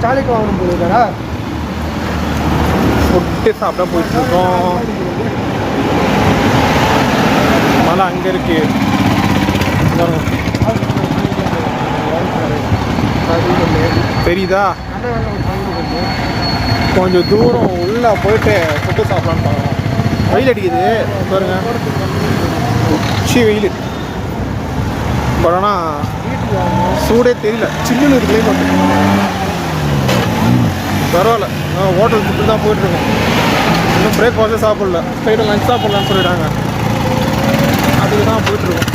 சாலைக்கு வாங்கணும் போயிருக்காரா ஃபுட்டு சாப்பிட போயிட்டுருக்கோம். மழை அங்கே இருக்கு தெரியுதா? கொஞ்சம் தூரம் உள்ளே போயிட்டு ஃபுட்டு சாப்பிட்லான்னு பார்க்கலாம். வெயில் அடிக்குது பாருங்க, உச்சி வெயில். பட் ஆனால் சூடே தெரியல, சில்லுன்னு இருக்குலே மட்டும் பரவாயில்ல. ஹோட்டல் ஃபுட்டு தான் போயிட்டுருக்கோம். இன்னும் பிரேக்ஃபாஸ்ட்டே சாப்பிடல, ஸ்ட்ரைட்டாக லஞ்ச் சாப்பிட்லான்னு சொல்லிட்டாங்க. அதுக்கு தான் போயிட்டுருக்கோம்.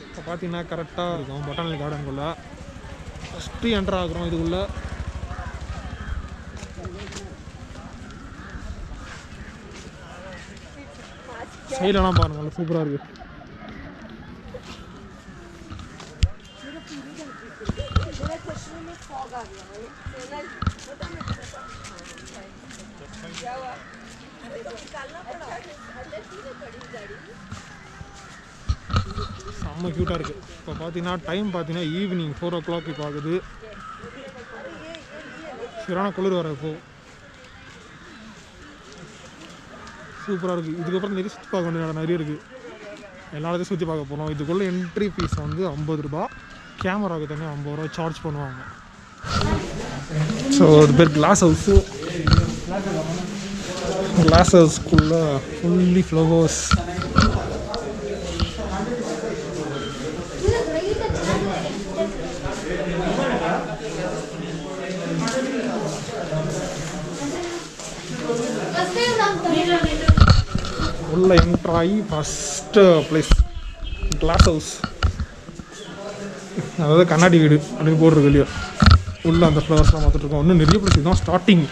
இப்போ பார்த்தீங்கன்னா கரெக்டாக இருக்கும் பொட்டானிக்கல் கார்டனுக்குள்ளே. ஃபஸ்ட்டு என்ட்ரு ஆகுறோம் இதுக்குள்ளே. சைடெல்லாம் பாருங்க, நல்லா சூப்பராக இருக்குது. செம்ம க்யூட்டாக இருக்குது. இப்போ பார்த்தீங்கன்னா டைம் பார்த்தீங்கன்னா ஈவினிங் 4 o'clock இப்போ ஆகுது. சரியான குளிர் வர இப்போ சூப்பராக இருக்குது. இதுக்கப்புறம் நிறைய சுற்றி பார்க்க வேண்டிய நிறைய இருக்குது. எல்லாத்தையும் சுற்றி பார்க்க போகிறோம். இதுக்குள்ளே என்ட்ரி ஃபீஸ் வந்து 50 ரூபா, கேமராவுக்கு தனியாக 50 ரூபா சார்ஜ் பண்ணுவாங்க. ஸோ அது பேர் கிளாஸ் ஹவுஸு. கிளாஸ் ஹவுஸ்க்குள்ளே ஃபுல்லி ஃப்ளவர்ஸ். உள்ள என்ட்ராகி ஃபஸ்ட்டு பிளேஸ் கிளாஸ் ஹவுஸ், அதாவது கண்ணாடி வீடு அப்படின்னு போட்டிருக்கு இல்லையா. உள்ள அந்த ஃப்ளவர்ஸ்லாம் பார்த்துட்ருக்கோம். இன்னும் நிறைய பிளேஸ். இதுதான் ஸ்டார்டிங்.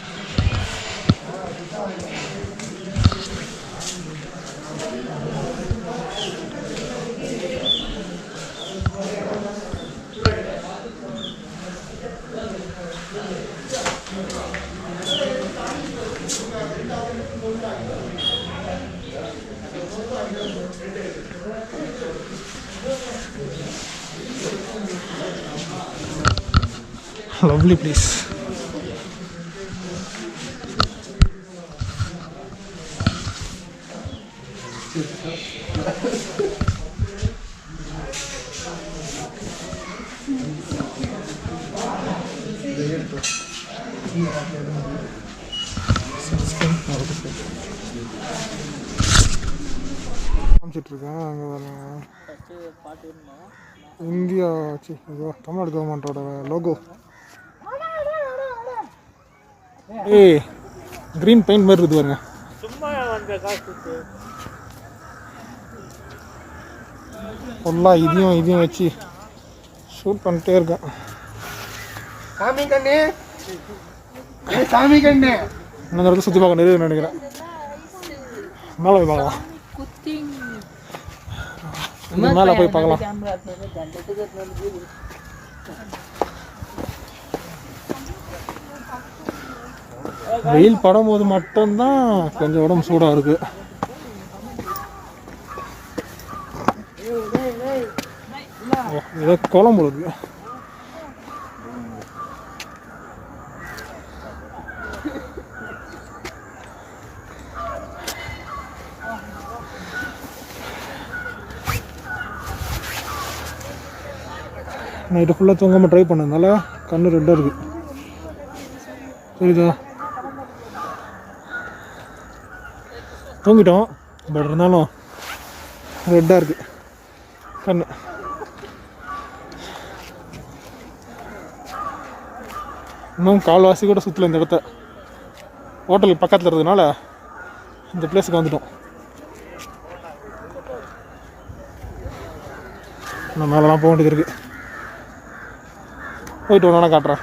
Lovely place. காமிச்சிட்ருக்கேன். அங்கே இந்தியா தமிழ்நாடு கவர்மெண்ட்டோட லோகோ. ஏய், க்ரீன் பெயிண்ட் மாதிரி இருக்குது பாருங்க. ஃபுல்லாக இதையும் வச்சு ஷூட் பண்ணிட்டே இருக்கேன். சாமி கண்ணு இன்னும் இடத்துல சுற்றி பார்க்க நிறைய நினைக்கிறேன். மேலே போய் பார்க்கலாம். மேலே போய் பார்க்கலாம். வெயில் படும்போது மட்டும்தான் கொஞ்சம் உடம்பு சூடாக இருக்குது. ஏதோ குழம்பு இருக்கு. நைட்டு ஃபுல்லாக தூங்காமல் ட்ரை பண்ணதுனால கண்ணு ரெட்டாக இருக்குது. புரியுதா? தூங்கிட்டோம், பட் இருந்தாலும் ரெட்டாக இருக்குது கண்ணு. இன்னும் கால்வாசி கூட சுற்றல இந்த இடத்த. ஹோட்டலுக்கு பக்கத்தில் இருக்கிறதுனால இந்த பிளேஸுக்கு வந்துட்டோம். நான் மேலெலாம் போக வேண்டியது இருக்குது. போயிட்டு ஒன்றா காட்டுறேன்.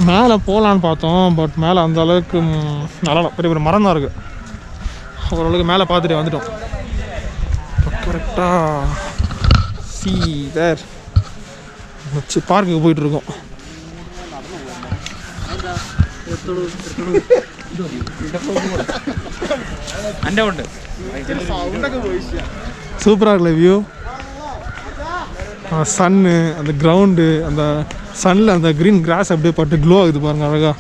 மேலே போகலான்னு பார்த்தோம், பட் மேலே அந்த அளவுக்கு நல்லா பெரிய பெரிய மரம் தான் இருக்குது. ஓரளவுக்கு மேலே பார்த்துட்டு வந்துட்டோம். கரெக்டாக தேர் வச்சு பார்க்குக்கு போயிட்டுருக்கோம். சூப்பராக இருக்குல்ல வியூ. சன்னு, அந்த கிரவுண்டு, அந்த சன்னில் அந்த க்ரீன் கிராஸ் அப்படியே பட்டு க்ளோ ஆகுது பாருங்கள், அழகாக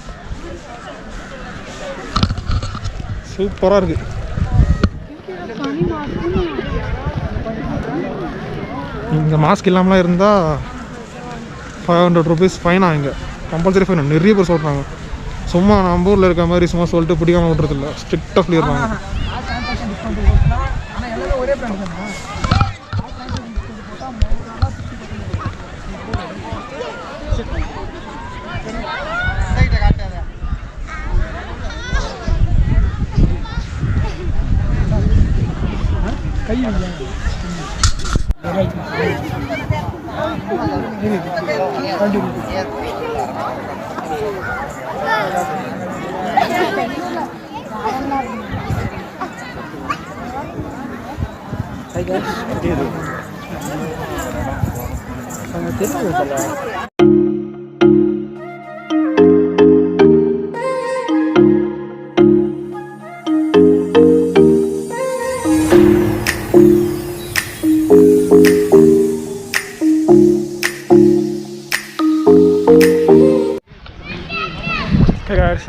சூப்பராக இருக்குது. இங்கே மாஸ்க் இல்லாமலாம் இருந்தால் 500 rupees ஃபைனா. இங்கே கம்பல்சரி ஃபைன். நிறைய பேர் சொல்கிறாங்க. சும்மா நம்ம ஊரில் இருக்க மாதிரி சும்மா சொல்லிட்டு பிடிக்காமல் விட்றதில்ல, ஸ்ட்ரிக்டாக சொல்லிடுறாங்க.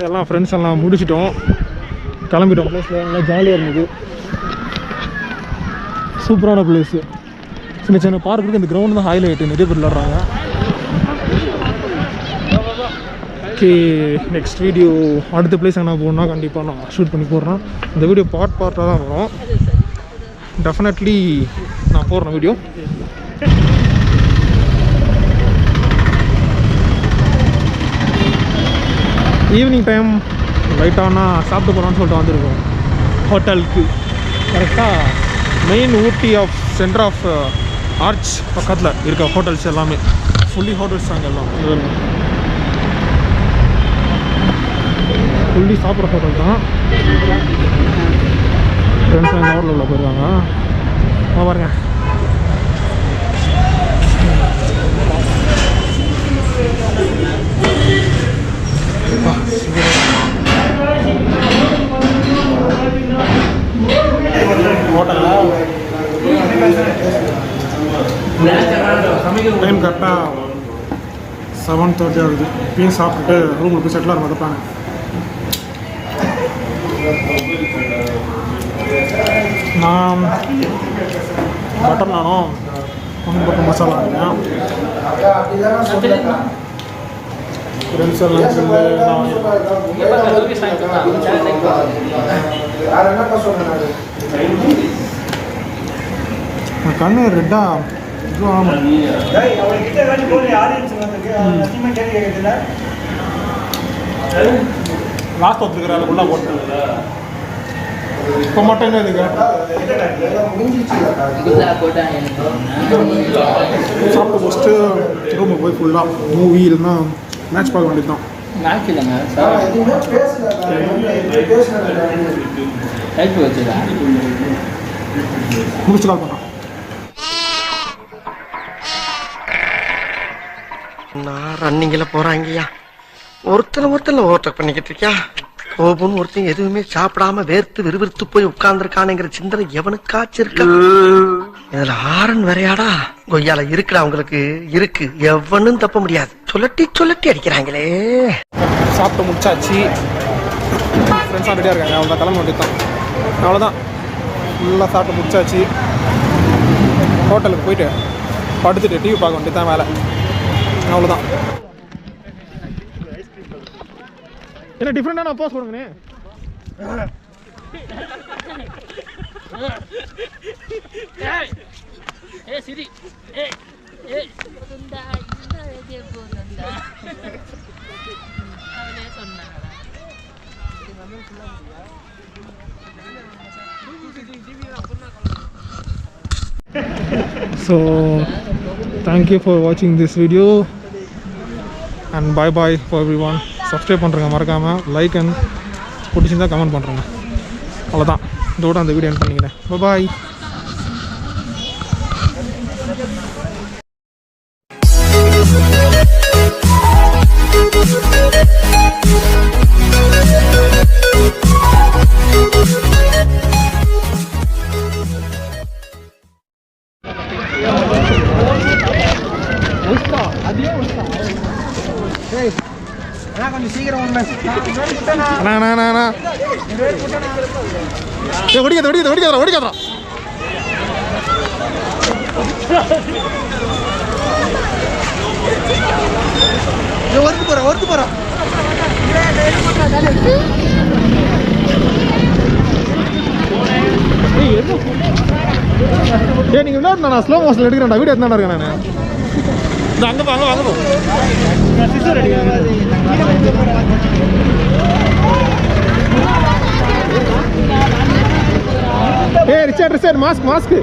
எல்லாம் ஃப்ரெண்ட்ஸ் எல்லாம் முடிச்சிட்டோம், கிளம்பிட்டோம். பிளேஸில் நல்லா ஜாலியாக இருந்தது. சூப்பரான பிளேஸு. சின்ன சின்ன பார்க் இருக்குது. இந்த கிரவுண்டு தான் ஹைலைட்டு, நிறைய பேர் விளாட்றாங்க. ஓகே, நெக்ஸ்ட் வீடியோ அடுத்த பிளேஸ் என்ன போகணுன்னா கண்டிப்பாக நான் ஷூட் பண்ணி போடுறேன். இந்த வீடியோ பார்ட்டாக தான் வரும். டெஃபினெட்லி நான் போடுறேன் வீடியோ. ஈவினிங் டைம் லைட்டானா சாப்பிட்டு போகலான்னு சொல்லிட்டு வந்திருக்கோம் ஹோட்டலுக்கு. கரெக்டாக main Ooty of centre of arch பக்கத்தில் இருக்க ஹோட்டல்ஸ் எல்லாமே ஃபுல்லி ஹோட்டல்ஸ் தாங்க. எல்லாம் ஃபுல்லி சாப்பிட்ற ஹோட்டல் தான். ஃப்ரெண்ட்ஸ் இந்த ஹோட்டலில் உள்ள போயிருக்காங்க. பாருங்க, டைம் கரெக்டாக 7:30 ஆகுது. இப்பயும் சாப்பிட்டுட்டு ரூமுக்கு போய் செட்டில் ஆகிற பிளான். நான் பட்டர் நானும் பட்டர் மசாலா வாங்கினேன். ஃப்ரெண்ட்ஸ் எல்லாம் கண்ணு ரெட்டாக லாஸ்ட் ஒத்துக்கிறாரு உள்ளே போட்டு. இப்போ மட்டும் என்ன இதுக்கு சாப்பிட்டு ஃபஸ்ட்டு ரூமுக்கு போய் ஃபுல்லாக மூவி இல்லைன்னா மேட்ச் பார்க்க வேண்டியது தான். முடிச்சு கால் பண்ணோம். நான் ரன்னிங்கில் போகிறாங்கய்யா. ஒருத்தனை ஓவர்டேக் பண்ணிக்கிட்டு இருக்கியா. கோபுன்னு ஒருத்தன் எதுவுமே சாப்பிடாம வேர்த்து விறுவிறுத்து போய் உட்கார்ந்துருக்கானுங்கிற சிந்தனை எவனுக்காச்சும் இருக்கா? இதுல ஆரன் வேறையாடா கொய்யால இருக்குடா. உங்களுக்கு இருக்கு, எவனும் தப்ப முடியாது. சொல்லட்டி அடிக்கிறாங்களே. சாப்பிட்டு முடிச்சாச்சு. ஃப்ரெண்ட்ஸாக ரெடியாக இருக்காங்க. அவ்வளோதான், கிளம்ப வேண்டியது தான். அவ்வளோதான், ஃபுல்லாக சாப்பிட்டு முடிச்சாச்சு. ஹோட்டலுக்கு போயிட்டு படுத்துட்டு டிவி பார்க்க வேண்டியது தான் வேலை. அவ்வளோதான். என்ன டிஃப்ரெண்டான போஸ் கொடுங்கண்ணே. So thank you for watching this video. And bye bye for everyone. Subscribe பண்ணுறேங்க மறக்காமல், லைக் அண்ட் பிடிச்சிருந்தா கமெண்ட் பண்ணுறேங்க. அவ்வளோதான், இதோட அந்த வீடியோ எண்ட் பண்ணிக்கிறேன். பாய். கொஞ்சம் சீக்கிரம் ஒண்ணு ஓடிக்காதா ஒர்க்கு போறோம். நீங்க விளையாடு, நான் ஸ்லோ மோஷன்ல எடுக்கிறேன்டா. வீடியோ எடுத்துனா இருக்கேன் நான். அங்க வாங்க ரிச்சர்ட் மாஸ்க்